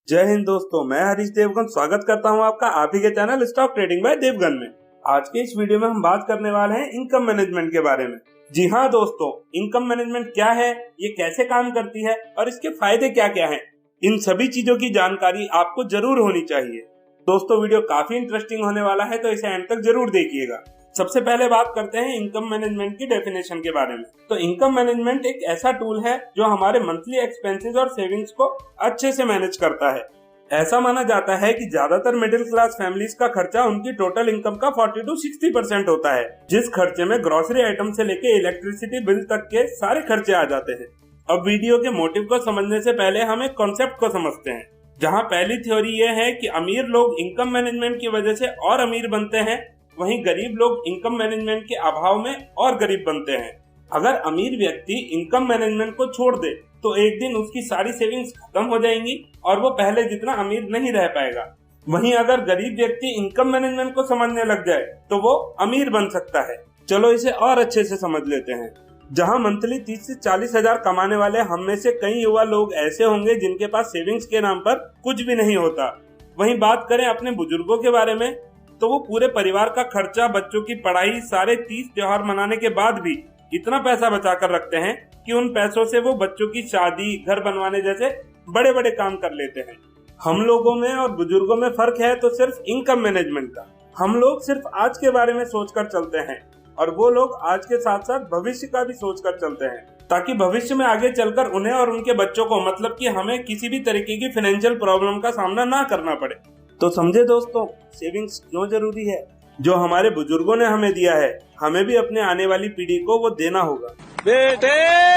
जय हिंद दोस्तों, मैं हरीश देवगन स्वागत करता हूं आपका आप ही के channel stock trading by Devgan में। आज के इस वीडियो में हम बात करने वाले हैं इनकम मैनेजमेंट के बारे में। जी हाँ दोस्तों, इनकम मैनेजमेंट क्या है, ये कैसे काम करती है और इसके फायदे क्या क्या हैं, इन सभी चीजों की जानकारी आपको जरूर होनी चाहिए। दोस्तों वीडियो काफी इंटरेस्टिंग होने वाला है, तो इसे एंड तक जरूर देखिएगा। सबसे पहले बात करते हैं इनकम मैनेजमेंट की डेफिनेशन के बारे में। तो इनकम मैनेजमेंट एक ऐसा टूल है जो हमारे मंथली एक्सपेंसेस और सेविंग्स को अच्छे से मैनेज करता है। ऐसा माना जाता है कि ज्यादातर मिडिल क्लास फैमिलीज का खर्चा उनकी टोटल इनकम का 40 to 60% होता है, जिस खर्चे में ग्रोसरी आइटम से लेके इलेक्ट्रिसिटी बिल तक के सारे खर्चे आ जाते हैं। अब वीडियो के मोटिव को समझने से पहले हम एक कॉन्सेप्ट को समझते हैं, जहाँ पहली थ्योरी ये है कि अमीर लोग इनकम मैनेजमेंट की वजह से और अमीर बनते हैं, वहीं गरीब लोग इनकम मैनेजमेंट के अभाव में और गरीब बनते हैं। अगर अमीर व्यक्ति इनकम मैनेजमेंट को छोड़ दे तो एक दिन उसकी सारी सेविंग्स खत्म हो जाएंगी और वो पहले जितना अमीर नहीं रह पाएगा। वहीं अगर गरीब व्यक्ति इनकम मैनेजमेंट को समझने लग जाए तो वो अमीर बन सकता है। चलो इसे और अच्छे से समझ लेते हैं। जहां मंथली 30 से 40 हजार कमाने वाले हम में से कई युवा लोग ऐसे होंगे जिनके पास सेविंग्स के नाम पर कुछ भी नहीं होता। वहीं बात करें अपने बुजुर्गों के बारे में, तो वो पूरे परिवार का खर्चा, बच्चों की पढ़ाई, सारे 30 त्योहार मनाने के बाद भी इतना पैसा बचा कर रखते हैं कि उन पैसों से वो बच्चों की शादी, घर बनवाने जैसे बड़े बड़े काम कर लेते हैं। हम लोगों में और बुजुर्गों में फर्क है तो सिर्फ इनकम मैनेजमेंट का। हम लोग सिर्फ आज के बारे में सोचकर चलते हैं और वो लोग आज के साथ साथ भविष्य का भी सोचकर चलते हैं, ताकि भविष्य में आगे चलकर उन्हें और उनके बच्चों को, मतलब कि हमें किसी भी तरीके की फाइनेंशियल प्रॉब्लम का सामना ना करना पड़े। तो समझे दोस्तों, सेविंग्स क्यों जरूरी है। जो हमारे बुजुर्गों ने हमें दिया है, हमें भी अपने आने वाली पीढ़ी को वो देना होगा। बेटे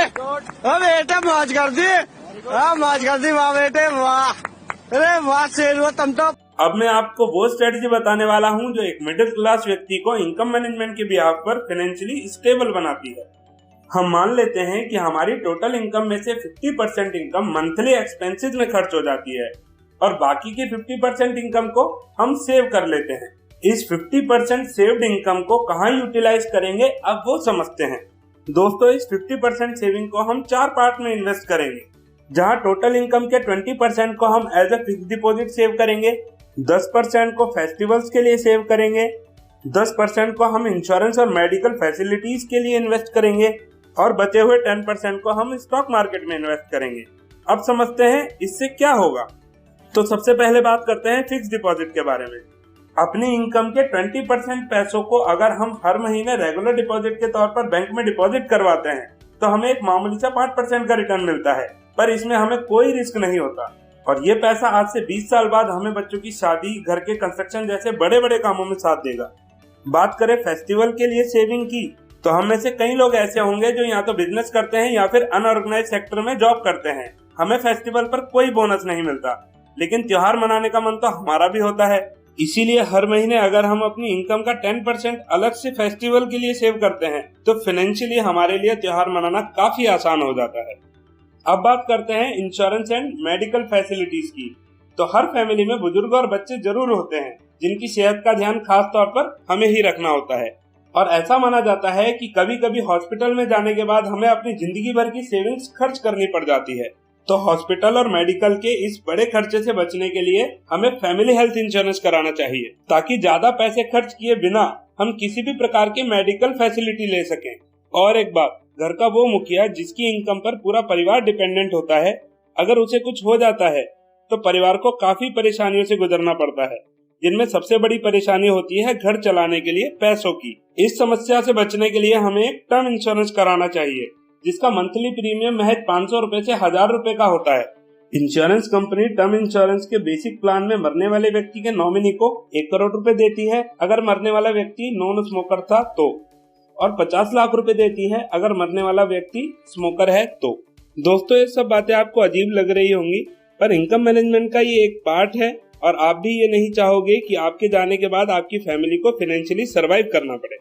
बेटे मौज कर दी, मौज कर दी, वाह बेटे वाह, अरे वाह शेर तुम तो। अब मैं आपको वो स्ट्रेटजी बताने वाला हूँ जो एक मिडिल क्लास व्यक्ति को इनकम मैनेजमेंट के बिहाफ पर फाइनेंशियली स्टेबल बनाती है। हम मान लेते हैं कि हमारी टोटल इनकम में से 50% इनकम मंथली एक्सपेंसेस में खर्च हो जाती है और बाकी की 50% इनकम को हम सेव कर लेते हैं। इस 50% सेव्ड इनकम को कहाँ यूटिलाइज करेंगे, अब वो समझते हैं। दोस्तों, इस 50% सेविंग को हम 4 पार्ट में इन्वेस्ट करेंगे, जहाँ टोटल इनकम के 20% को हम as a fix deposit save करेंगे, 10% को फेस्टिवल्स के लिए सेव करेंगे, 10% को हम इंश्योरेंस और मेडिकल फैसिलिटीज के लिए इन्वेस्ट करेंगे और बचे हुए 10% को हम स्टॉक मार्केट में इन्वेस्ट करेंगे। अब समझते हैं इससे क्या होगा। तो सबसे पहले बात करते हैं फिक्स डिपॉजिट के बारे में। अपनी इनकम के 20% पैसों को अगर हम हर महीने रेगुलर डिपॉजिट के तौर पर बैंक में डिपॉजिट करवाते हैं तो हमें एक मामूली सा 5% का रिटर्न मिलता है, पर इसमें हमें कोई रिस्क नहीं होता और ये पैसा आज से 20 साल बाद हमें बच्चों की शादी, घर के कंस्ट्रक्शन जैसे बड़े बड़े कामों में साथ देगा। बात करें फेस्टिवल के लिए सेविंग की, तो हम में से कई लोग ऐसे होंगे जो या तो बिजनेस करते हैं या फिर अनऑर्गेनाइज सेक्टर में जॉब करते हैं। हमें फेस्टिवल पर कोई बोनस नहीं मिलता, लेकिन त्योहार मनाने का मन तो हमारा भी होता है। इसीलिए हर महीने अगर हम अपनी इनकम का 10% अलग से फेस्टिवल के लिए सेव करते हैं तो फाइनेंशियली हमारे लिए त्योहार मनाना काफी आसान हो जाता है। अब बात करते हैं इंश्योरेंस एंड मेडिकल फैसिलिटीज की। तो हर फैमिली में बुजुर्ग और बच्चे जरूर होते हैं जिनकी सेहत का ध्यान खास तौर पर हमें ही रखना होता है और ऐसा माना जाता है कि कभी कभी हॉस्पिटल में जाने के बाद हमें अपनी जिंदगी भर की सेविंग्स खर्च करनी पड़ जाती है। तो हॉस्पिटल और मेडिकल के इस बड़े खर्चे से बचने के लिए हमें फैमिली हेल्थ इंश्योरेंस कराना चाहिए, ताकि ज्यादा पैसे खर्च किए बिना हम किसी भी प्रकार की मेडिकल फैसिलिटी ले सकें। और एक बात, घर का वो मुखिया जिसकी इनकम पर पूरा परिवार डिपेंडेंट होता है, अगर उसे कुछ हो जाता है तो परिवार को काफी परेशानियों से गुजरना पड़ता है, जिनमें सबसे बड़ी परेशानी होती है घर चलाने के लिए पैसों की। इस समस्या से बचने के लिए हमें एक टर्म इंश्योरेंस कराना चाहिए, जिसका मंथली प्रीमियम महज 500 रुपए से 1000 रुपए का होता है। इंश्योरेंस कंपनी टर्म इंश्योरेंस के बेसिक प्लान में मरने वाले व्यक्ति के नॉमिनी को 1 करोड़ रुपए देती है अगर मरने वाला व्यक्ति नॉन स्मोकर था तो, और 50 लाख रुपए देती है अगर मरने वाला व्यक्ति स्मोकर है तो। दोस्तों, ये सब बातें आपको अजीब लग रही होंगी, पर इनकम मैनेजमेंट का ये एक पार्ट है और आप भी ये नहीं चाहोगे कि आपके जाने के बाद आपकी फैमिली को फाइनेंशियली सर्वाइव करना पड़े।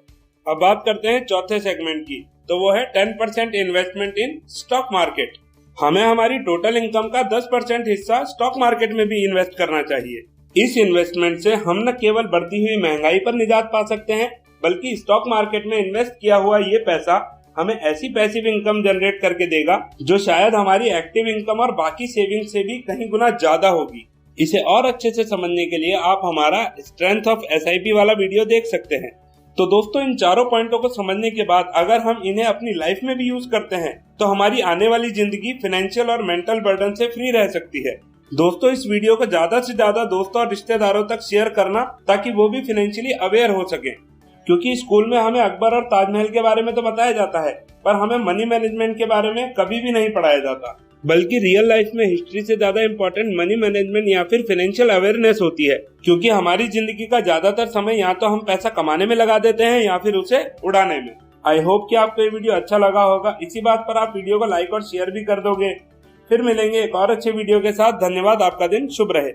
अब बात करते हैं चौथे सेगमेंट की, तो वो है 10% इन्वेस्टमेंट इन स्टॉक मार्केट। हमें हमारी टोटल इनकम का 10% हिस्सा स्टॉक मार्केट में भी इन्वेस्ट करना चाहिए। इस इन्वेस्टमेंट से हम न केवल बढ़ती हुई महंगाई पर निजात पा सकते हैं, बल्कि स्टॉक मार्केट में इन्वेस्ट किया हुआ ये पैसा हमें ऐसी पैसिव इनकम जनरेट करके देगा जो शायद हमारी एक्टिव इनकम और बाकी सेविंग से भी कहीं गुना ज्यादा होगी। इसे और अच्छे से समझने के लिए आप हमारा स्ट्रेंथ ऑफ SIP वाला वीडियो देख सकते हैं। तो दोस्तों, इन चारों पॉइंटों को समझने के बाद अगर हम इन्हें अपनी लाइफ में भी यूज करते हैं तो हमारी आने वाली जिंदगी फाइनेंशियल और मेंटल बर्डन से फ्री रह सकती है। दोस्तों, इस वीडियो को ज्यादा से ज्यादा दोस्तों और रिश्तेदारों तक शेयर करना ताकि वो भी फाइनेंशियली अवेयर हो सके, क्योंकि स्कूल में हमें अकबर और ताजमहल के बारे में तो बताया जाता है, पर हमें मनी मैनेजमेंट के बारे में कभी भी नहीं पढ़ाया जाता। बल्कि रियल लाइफ में हिस्ट्री से ज्यादा इम्पोर्टेंट मनी मैनेजमेंट या फिर फाइनेंशियल अवेयरनेस होती है, क्योंकि हमारी जिंदगी का ज्यादातर समय या तो हम पैसा कमाने में लगा देते हैं या फिर उसे उड़ाने में। आई होप कि आपको ये वीडियो अच्छा लगा होगा। इसी बात पर आप वीडियो को लाइक और शेयर भी कर दोगे। फिर मिलेंगे एक और अच्छे वीडियो के साथ। धन्यवाद। आपका दिन शुभ रहे।